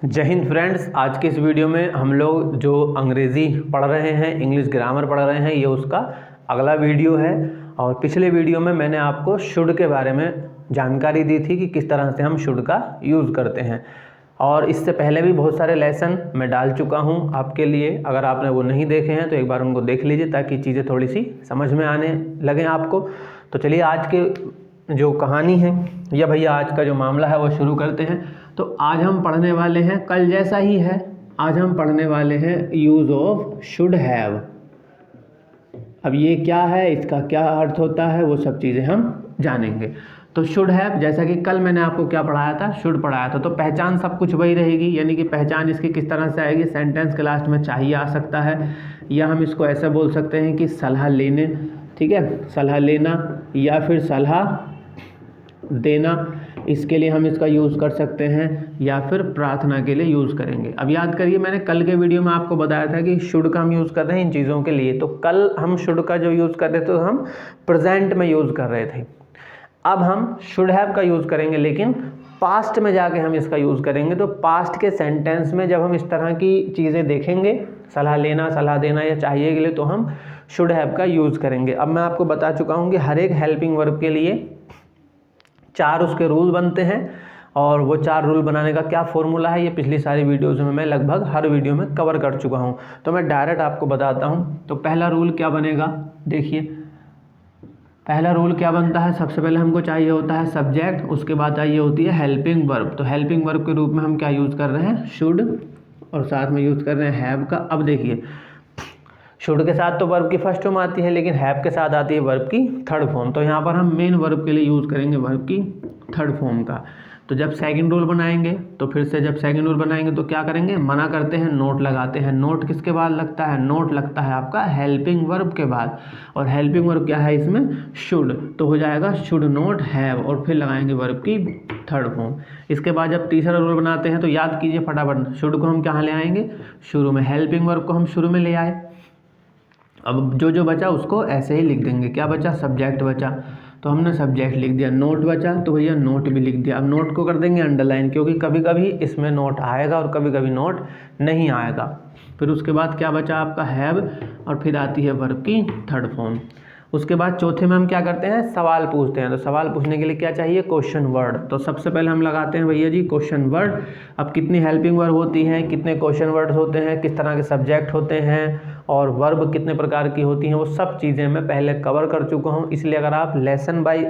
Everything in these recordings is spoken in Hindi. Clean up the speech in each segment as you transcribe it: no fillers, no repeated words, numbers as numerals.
जय हिंद फ्रेंड्स। आज के इस वीडियो में हम लोग जो अंग्रेज़ी पढ़ रहे हैं, इंग्लिश ग्रामर पढ़ रहे हैं, ये उसका अगला वीडियो है। और पिछले वीडियो में मैंने आपको शुड के बारे में जानकारी दी थी कि किस तरह से हम शुड का यूज़ करते हैं। और इससे पहले भी बहुत सारे लेसन मैं डाल चुका हूँ आपके लिए। अगर आपने वो नहीं देखे हैं तो एक बार उनको देख लीजिए ताकि चीज़ें थोड़ी सी समझ में आने लगें आपको। तो चलिए आज के जो कहानी है या भैया आज का जो मामला है वो शुरू करते हैं। तो आज हम पढ़ने वाले हैं, कल जैसा ही है, आज हम पढ़ने वाले हैं यूज़ ऑफ शुड हैव। अब ये क्या है, इसका क्या अर्थ होता है, वो सब चीज़ें हम जानेंगे। तो शुड हैव, जैसा कि कल मैंने आपको क्या पढ़ाया था, शुड पढ़ाया था। तो पहचान सब कुछ वही रहेगी, यानी कि पहचान इसकी किस तरह से आएगी, सेंटेंस के लास्ट में चाहिए आ सकता है, या हम इसको ऐसा बोल सकते हैं कि सलाह लेने, ठीक है, सलाह लेना या फिर सलाह देना, इसके लिए हम इसका यूज़ कर सकते हैं, या फिर प्रार्थना के लिए यूज़ करेंगे। अब याद करिए, मैंने कल के वीडियो में आपको बताया था कि शुड का हम यूज़ कर रहे हैं इन चीज़ों के लिए। तो कल हम शुड का जो यूज़ कर रहे थे तो हम प्रेजेंट में यूज़ कर रहे थे। अब हम शुड हैव का यूज़ करेंगे, लेकिन पास्ट में जाके हम इसका यूज़ करेंगे। तो पास्ट के सेंटेंस में जब हम इस तरह की चीज़ें देखेंगे, सलाह लेना, सलाह देना या चाहिए के लिए, तो हम शुड हैव का यूज़ करेंगे। अब मैं आपको बता चुका हूँ कि हर एक हेल्पिंग वर्ब के लिए 4 उसके रूल बनते हैं, और वो 4 रूल बनाने का क्या फॉर्मूला है ये पिछली सारी वीडियोज़ में मैं लगभग हर वीडियो में कवर कर चुका हूँ। तो मैं डायरेक्ट आपको बताता हूँ। तो पहला रूल क्या बनेगा, देखिए पहला रूल क्या बनता है। सबसे पहले हमको चाहिए होता है सब्जेक्ट, उसके बाद चाहिए होती है हेल्पिंग वर्ब। तो हेल्पिंग वर्ब के रूप में हम क्या यूज़ कर रहे हैं, शुड, और साथ में यूज़ कर रहे हैं हैव का। अब देखिए, शुड के साथ तो वर्ब की फर्स्ट फॉर्म आती है, लेकिन हैव के साथ आती है वर्ब की थर्ड फॉर्म। तो यहाँ पर हम मेन वर्ब के लिए यूज़ करेंगे वर्ब की थर्ड फॉर्म का। तो जब सेकंड रूल बनाएंगे, तो फिर से जब सेकंड रूल बनाएंगे तो क्या करेंगे, मना करते हैं, नोट लगाते हैं। नोट किसके बाद लगता है, नोट लगता है आपका हेल्पिंग वर्ब के बाद। और हेल्पिंग वर्ब क्या है इसमें, शुड, तो हो जाएगा शुड नोट हैव, और फिर लगाएंगे वर्ब की थर्ड फॉर्म। इसके बाद जब तीसरा रूल बनाते हैं तो याद कीजिए फटाफट, शुड को हम कहाँ ले आएंगे, शुरू में, हेल्पिंग वर्ब को हम शुरू में ले आए। अब जो बचा उसको ऐसे ही लिख देंगे। क्या बचा, सब्जेक्ट बचा, तो हमने सब्जेक्ट लिख दिया। नोट बचा तो भैया नोट भी लिख दिया। अब नोट को कर देंगे अंडरलाइन, क्योंकि कभी कभी इसमें नोट आएगा और कभी कभी नोट नहीं आएगा। फिर उसके बाद क्या बचा आपका, हैव, और फिर आती है वर्ब की थर्ड फॉर्म। उसके बाद चौथे में हम क्या करते हैं, सवाल पूछते हैं। तो सवाल पूछने के लिए क्या चाहिए, क्वेश्चन वर्ड। तो सबसे पहले हम लगाते हैं भैया जी क्वेश्चन वर्ड। अब कितनी हेल्पिंग वर्ब होती हैं, कितने क्वेश्चन वर्ड्स होते हैं, किस तरह के सब्जेक्ट होते हैं, और वर्ब कितने प्रकार की होती हैं, वो सब चीज़ें मैं पहले कवर कर चुका हूँ। इसलिए अगर आप लेसन बाई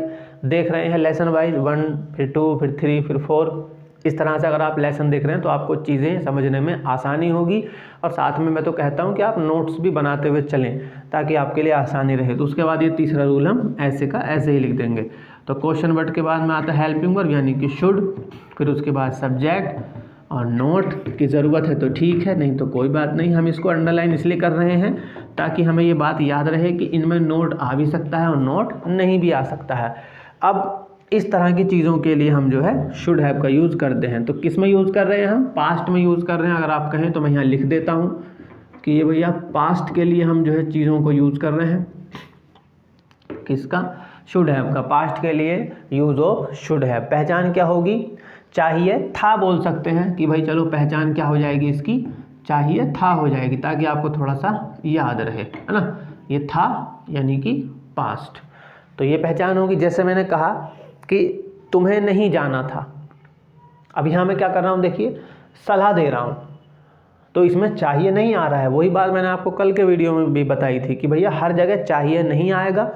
देख रहे हैं, लेसन वाइज 1 फिर 2 फिर 3 फिर 4, इस तरह से अगर आप लेसन देख रहे हैं तो आपको चीज़ें समझने में आसानी होगी। और साथ में मैं तो कहता हूं कि आप नोट्स भी बनाते हुए चलें ताकि आपके लिए आसानी रहे। तो उसके बाद ये तीसरा रूल हम ऐसे का ऐसे ही लिख देंगे। तो क्वेश्चन वर्ड के बाद में आता है हेल्पिंग वर्ब यानी कि शुड, फिर उसके बाद सब्जेक्ट, और नोट की ज़रूरत है तो ठीक है, नहीं तो कोई बात नहीं। हम इसको अंडरलाइन इसलिए कर रहे हैं ताकि हमें ये बात याद रहे कि इनमें नोट आ भी सकता है और नोट नहीं भी आ सकता है। अब इस तरह की चीज़ों के लिए हम जो है शुड हैव का यूज़ करते हैं। तो किस में यूज़ कर रहे हैं हम, पास्ट में यूज़ कर रहे हैं। अगर आप कहें तो मैं यहाँ लिख देता हूँ कि ये भैया पास्ट के लिए हम जो है चीज़ों को यूज़ कर रहे हैं, किसका, शुड हैव का। पास्ट के लिए यूज़ ऑफ शुड हैव। पहचान क्या होगी, चाहिए था बोल सकते हैं कि भाई चलो पहचान क्या हो जाएगी इसकी, चाहिए था हो जाएगी, ताकि आपको थोड़ा सा याद रहे, है ना। ये था यानी कि पास्ट, तो ये पहचान होगी। जैसे मैंने कहा कि तुम्हें नहीं जाना था, अब यहाँ मैं क्या कर रहा हूँ, देखिए सलाह दे रहा हूँ, तो इसमें चाहिए नहीं आ रहा है। वही बात मैंने आपको कल के वीडियो में भी बताई थी कि भैया हर जगह चाहिए नहीं आएगा,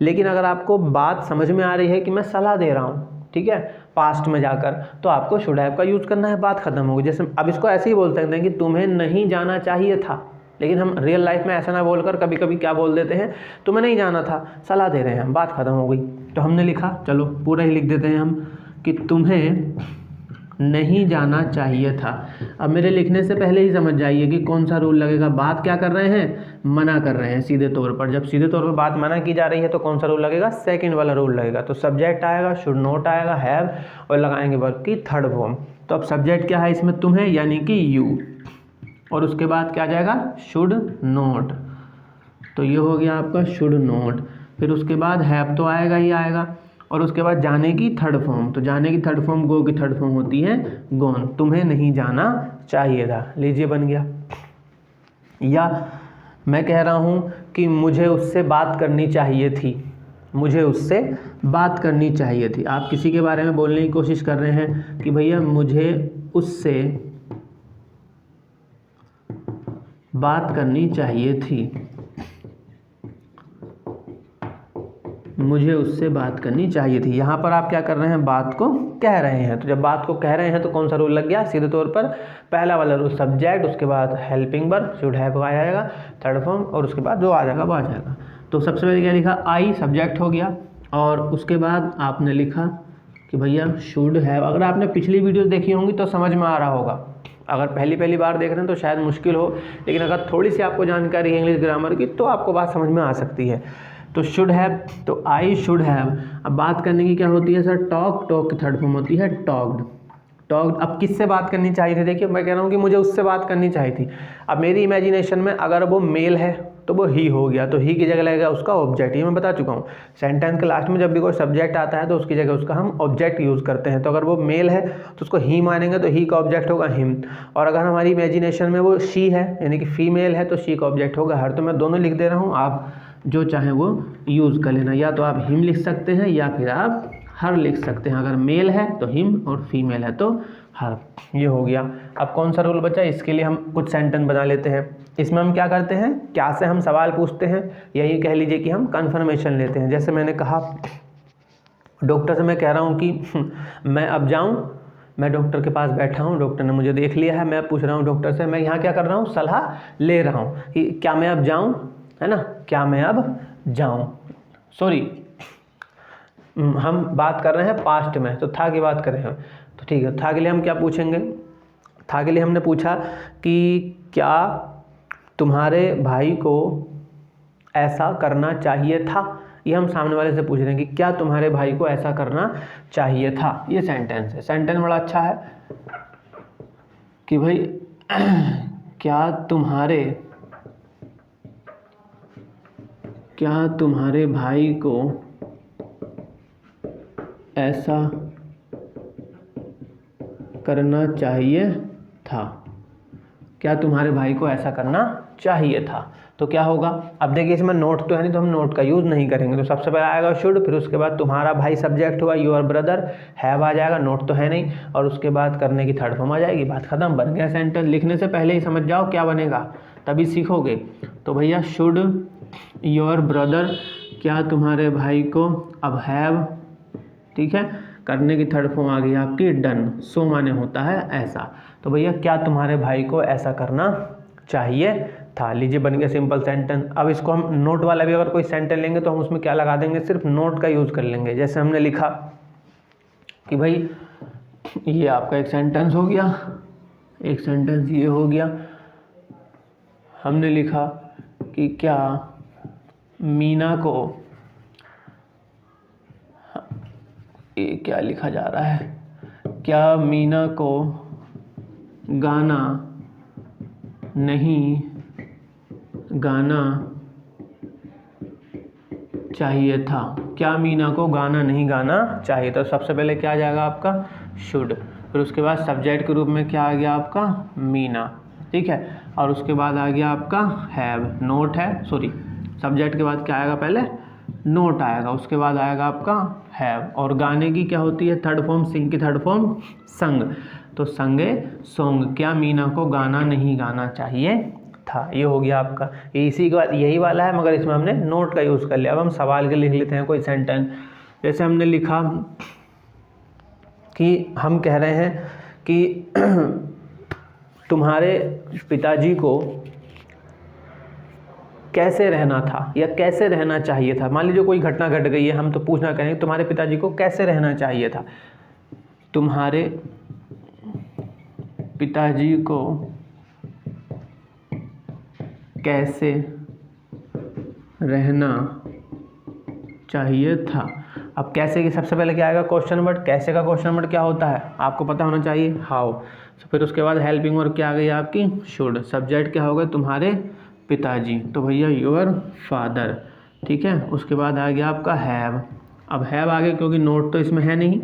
लेकिन अगर आपको बात समझ में आ रही है कि मैं सलाह दे रहा हूँ, ठीक है, पास्ट में जाकर, तो आपको शुड हैव का यूज़ करना है, बात खत्म होगी। जैसे अब इसको ऐसे ही बोल सकते हैं कि तुम्हें नहीं जाना चाहिए था, लेकिन हम रियल लाइफ में ऐसा ना बोलकर कभी कभी क्या बोल देते हैं, तुम्हें नहीं जाना था, सलाह दे रहे हैं, बात खत्म हो गई। तो हमने लिखा, चलो पूरा ही लिख देते हैं हम कि तुम्हें नहीं जाना चाहिए था। अब मेरे लिखने से पहले ही समझ जाइए कि कौन सा रूल लगेगा। बात क्या कर रहे हैं, मना कर रहे हैं सीधे तौर पर। जब सीधे तौर पर बात मना की जा रही है तो कौन सा रूल लगेगा, सेकंड वाला रूल लगेगा। तो सब्जेक्ट आएगा, शुड नोट आएगा, हैव, और लगाएंगे वर्ब की थर्ड फॉर्म। तो अब सब्जेक्ट क्या है इसमें, तुम्हें यानी कि यू, और उसके बाद क्या आ जाएगा, शुड नोट। तो ये हो गया आपका शुड नोट। फिर उसके बाद हैव तो आएगा ही आएगा, और उसके बाद जाने की थर्ड फॉर्म, तो जाने की थर्ड फॉर्म गो की थर्ड फॉर्म होती है गोन, तुम्हें नहीं जाना चाहिए था। लीजिए बन गया। या मैं कह रहा हूँ कि मुझे उससे बात करनी चाहिए थी, मुझे उससे बात करनी चाहिए थी। आप किसी के बारे में बोलने की कोशिश कर रहे हैं कि भैया मुझे उससे बात करनी चाहिए थी, मुझे उससे बात करनी चाहिए थी। यहाँ पर आप क्या कर रहे हैं, बात को कह रहे हैं। तो जब बात को कह रहे हैं तो कौन सा रूल लग गया, सीधे तौर पर पहला वाला रूल, सब्जेक्ट, उसके बाद हेल्पिंग वर्ब शुड हैव आ जाएगा थर्ड फॉर्म, और उसके बाद जो आ जाएगा वो आ जाएगा। तो सबसे पहले क्या लिखा, आई सब्जेक्ट हो गया, और उसके बाद आपने लिखा कि भैया शुड हैव। अगर आपने पिछली वीडियोस देखी होंगी तो समझ में आ रहा होगा, अगर पहली बार देख रहे हैं तो शायद मुश्किल हो, लेकिन अगर थोड़ी सी आपको जानकारी है इंग्लिश ग्रामर की तो आपको बात समझ में आ सकती है। तो शुड हैव, तो आई शुड हैव। अब बात करने की क्या होती है सर, टॉक, टॉक की थर्ड फॉर्म होती है टॉक्ड, टॉक्ड। अब किससे बात करनी चाहिए थी, देखिए मैं कह रहा हूँ कि मुझे उससे बात करनी चाहिए थी। अब मेरी इमेजिनेशन में अगर वो मेल है तो वो ही हो गया, तो ही की जगह लगेगा उसका ऑब्जेक्ट, ये मैं बता चुका हूँ। सेंटेंस के लास्ट में जब भी कोई सब्जेक्ट आता है तो उसकी जगह उसका हम ऑब्जेक्ट यूज़ करते हैं। तो अगर वो मेल है तो उसको ही मानेंगे, तो ही का ऑब्जेक्ट होगा हिम। और अगर हमारी इमेजिनेशन में वो शी है यानी कि फीमेल है तो शी का ऑब्जेक्ट होगा हर। तो मैं दोनों लिख दे रहा हूँ, आप जो चाहें वो यूज़ कर लेना, या तो आप हिम लिख सकते हैं या फिर आप हर लिख सकते हैं। अगर मेल है तो हिम और फीमेल है तो हर। ये हो गया। अब कौन सा रूल बचा, इसके लिए हम कुछ सेंटेंस बना लेते हैं। इसमें हम क्या करते हैं, क्या से हम सवाल पूछते हैं, यही कह लीजिए कि हम कन्फर्मेशन लेते हैं। जैसे मैंने कहा डॉक्टर से मैं कह रहा हूँ कि मैं अब जाऊँ, मैं डॉक्टर के पास बैठा हूँ, डॉक्टर ने मुझे देख लिया है, मैं पूछ रहा हूँ डॉक्टर से, मैं यहाँ क्या कर रहा हूँ, सलाह ले रहा हूँ कि क्या मैं अब जाऊँ, है ना, क्या मैं अब जाऊँ। सॉरी, हम बात कर रहे हैं पास्ट में, तो था की बात कर रहे हैं, तो ठीक है। था के लिए हम क्या पूछेंगे, था के लिए हमने पूछा कि क्या तुम्हारे भाई को ऐसा करना चाहिए था। ये हम सामने वाले से पूछ रहे हैं कि क्या तुम्हारे भाई को ऐसा करना चाहिए था। ये सेंटेंस है। सेंटेंस बड़ा अच्छा है कि भाई क्या तुम्हारे भाई को ऐसा करना चाहिए था, क्या तुम्हारे भाई को ऐसा करना चाहिए था। तो क्या होगा, अब देखिए इसमें नोट तो है नहीं तो हम नोट का यूज़ नहीं करेंगे। तो सबसे पहले आएगा शुड, फिर उसके बाद तुम्हारा भाई सब्जेक्ट हुआ, योर ब्रदर, हैव आ जाएगा, नोट तो है नहीं, और उसके बाद करने की थर्ड फॉर्म आ जाएगी, बात खत्म, बन गया सेंटेंस। लिखने से पहले ही समझ जाओ क्या बनेगा, तभी सीखोगे। तो भैया शुड योर ब्रदर, क्या तुम्हारे भाई को, अब हैव, ठीक है, करने की थर्ड फॉर्म आ गई आपकी डन, सो माने होता है ऐसा। तो भैया क्या तुम्हारे भाई को ऐसा करना चाहिए था। लीजिए बन गया सिंपल सेंटेंस। अब इसको हम नोट वाला भी अगर कोई सेंटेंस लेंगे तो हम उसमें क्या लगा देंगे, सिर्फ नोट का यूज़ कर लेंगे। जैसे हमने लिखा कि भाई ये आपका एक सेंटेंस हो गया, एक सेंटेंस ये हो गया। हमने लिखा कि क्या मीना को, ये क्या लिखा जा रहा है, क्या मीना को गाना नहीं गाना चाहिए था। क्या मीना को गाना नहीं गाना चाहिए। तो सबसे पहले क्या आ जाएगा आपका शुड, फिर उसके बाद सब्जेक्ट के रूप में क्या आ गया आपका मीना, ठीक है, और उसके बाद आ गया आपका हैव, नोट है, सॉरी सब्जेक्ट के बाद क्या आएगा, पहले नोट आएगा, उसके बाद आएगा आपका हैव, और गाने की क्या होती है थर्ड फॉर्म, सिंग की थर्ड फॉर्म संग, तो संगे सॉन्ग, क्या मीना को गाना नहीं गाना चाहिए था। ये हो गया आपका, इसी का यही वाला है मगर इसमें हमने नोट का यूज़ कर लिया। अब हम सवाल के लिख लेते हैं कोई सेंटेंस। जैसे हमने लिखा कि हम कह रहे हैं कि तुम्हारे पिताजी को कैसे रहना था या कैसे रहना चाहिए था। मान लीजिए कोई घटना घट गई है, हम तो पूछना कहेंगे तुम्हारे पिताजी को कैसे रहना चाहिए था। तुम्हारे पिताजी को कैसे रहना चाहिए था। अब कैसे की सबसे पहले क्या आएगा, क्वेश्चन वर्ड। कैसे का क्वेश्चन वर्ड क्या होता है आपको पता होना चाहिए, हाउ। तो फिर उसके बाद हेल्पिंग वर्ब क्या आ गई आपकी, शुड। सब्जेक्ट क्या होगा, तुम्हारे पिताजी, तो भैया योर फादर, ठीक है। उसके बाद आ गया आपका हैव, अब हैव आ गया क्योंकि नोट तो इसमें है नहीं,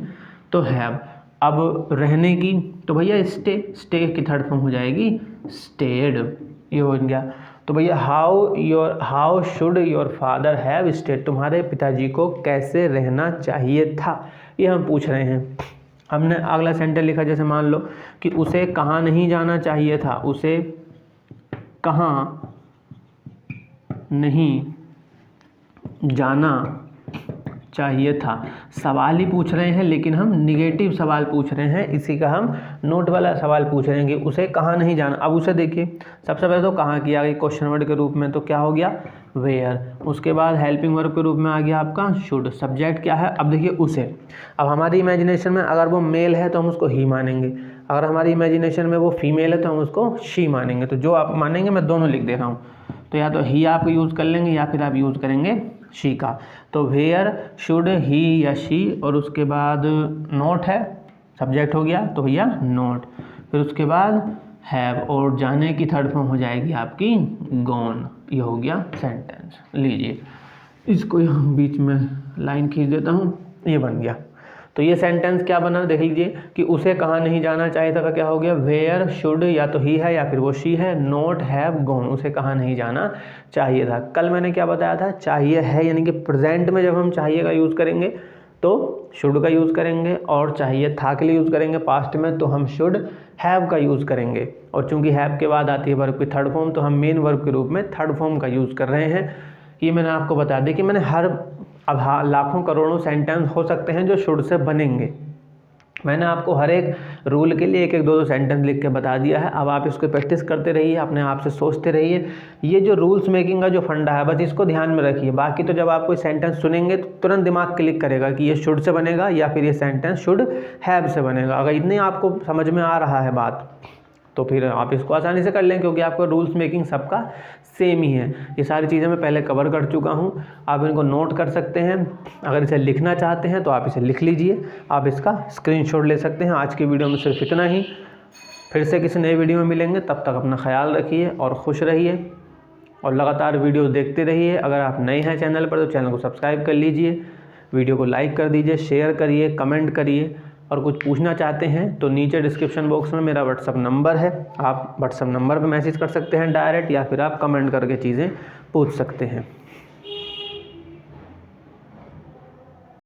तो हैव। अब रहने की, तो भैया स्टे की थर्ड फॉर्म हो जाएगी स्टेड, ये हो गया। तो भैया how should your father have stayed, तुम्हारे पिताजी को कैसे रहना चाहिए था, ये हम पूछ रहे हैं। हमने अगला सेंटेंस लिखा, जैसे मान लो कि उसे कहाँ नहीं जाना चाहिए था, उसे कहाँ नहीं जाना चाहिए था। सवाल ही पूछ रहे हैं लेकिन हम निगेटिव सवाल पूछ रहे हैं, इसी का हम नोट वाला सवाल पूछ रहे हैं कि उसे कहाँ नहीं जाना। अब उसे देखिए, सबसे पहले तो कहाँ की आ गई क्वेश्चन वर्ड के रूप में, तो क्या हो गया वेयर। उसके बाद हेल्पिंग वर्ब के रूप में आ गया आपका शुड। सब्जेक्ट क्या है, अब देखिए उसे। अब हमारी इमेजिनेशन में अगर वो मेल है तो हम उसको ही मानेंगे, अगर हमारी इमेजिनेशन में वो फीमेल है तो हम उसको शी मानेंगे। तो जो आप मानेंगे मैं दोनों लिख दे रहा हूँ, तो या तो ही आप यूज़ कर लेंगे या फिर आप यूज़ करेंगे शी का। तो वेयर, शुड, ही या शी, और उसके बाद नोट है, सब्जेक्ट हो गया तो भैया नोट। फिर उसके बाद हैव, और जाने की थर्ड फॉर्म हो जाएगी आपकी गॉन। ये हो गया सेंटेंस। लीजिए इसको यहाँ बीच में लाइन खींच देता हूँ, ये बन गया। तो ये सेंटेंस क्या बना देख लीजिए कि उसे कहाँ नहीं जाना चाहिए था का क्या हो गया वेयर, शुड या तो ही है या फिर वो शी है, नोट, हैव, गॉन, उसे कहाँ नहीं जाना चाहिए था। कल मैंने क्या बताया था, चाहिए है यानी कि प्रेजेंट में जब हम चाहिए का यूज़ करेंगे तो शुड का यूज़ करेंगे, और चाहिए था के लिए यूज़ करेंगे पास्ट में तो हम शुड हैव का यूज़ करेंगे। और चूंकि हैव के बाद आती है वर्ब की थर्ड फॉर्म, तो हम मेन वर्ब के रूप में थर्ड फॉर्म का यूज़ कर रहे हैं। ये मैंने आपको बता दिया कि मैंने हर अब लाखों करोड़ों सेंटेंस हो सकते हैं जो शुड से बनेंगे। मैंने आपको हर एक रूल के लिए एक एक दो दो सेंटेंस लिख के बता दिया है। अब आप इसको प्रैक्टिस करते रहिए, अपने आप से सोचते रहिए। ये जो रूल्स मेकिंग का जो फंडा है बस इसको ध्यान में रखिए। बाकी तो जब आप कोई सेंटेंस सुनेंगे तो तुरंत दिमाग क्लिक करेगा कि ये शुड से बनेगा या फिर ये सेंटेंस शुड हैव से बनेगा। अगर इतने आपको समझ में आ रहा है बात तो फिर आप इसको आसानी से कर लें, क्योंकि आपका रूल्स मेकिंग सबका सेम ही है। ये सारी चीज़ें मैं पहले कवर कर चुका हूँ, आप इनको नोट कर सकते हैं। अगर इसे लिखना चाहते हैं तो आप इसे लिख लीजिए, आप इसका स्क्रीनशॉट ले सकते हैं। आज की वीडियो में सिर्फ इतना ही, फिर से किसी नए वीडियो में मिलेंगे, तब तक अपना ख्याल रखिए और खुश रहिए और लगातार वीडियो देखते रहिए। अगर आप नए हैं चैनल पर तो चैनल को सब्सक्राइब कर लीजिए, वीडियो को लाइक कर दीजिए, शेयर करिए, कमेंट करिए। और कुछ पूछना चाहते हैं तो नीचे डिस्क्रिप्शन बॉक्स में मेरा व्हाट्सअप नंबर है, आप व्हाट्सअप नंबर पर मैसेज कर सकते हैं डायरेक्ट, या फिर आप कमेंट करके चीज़ें पूछ सकते हैं।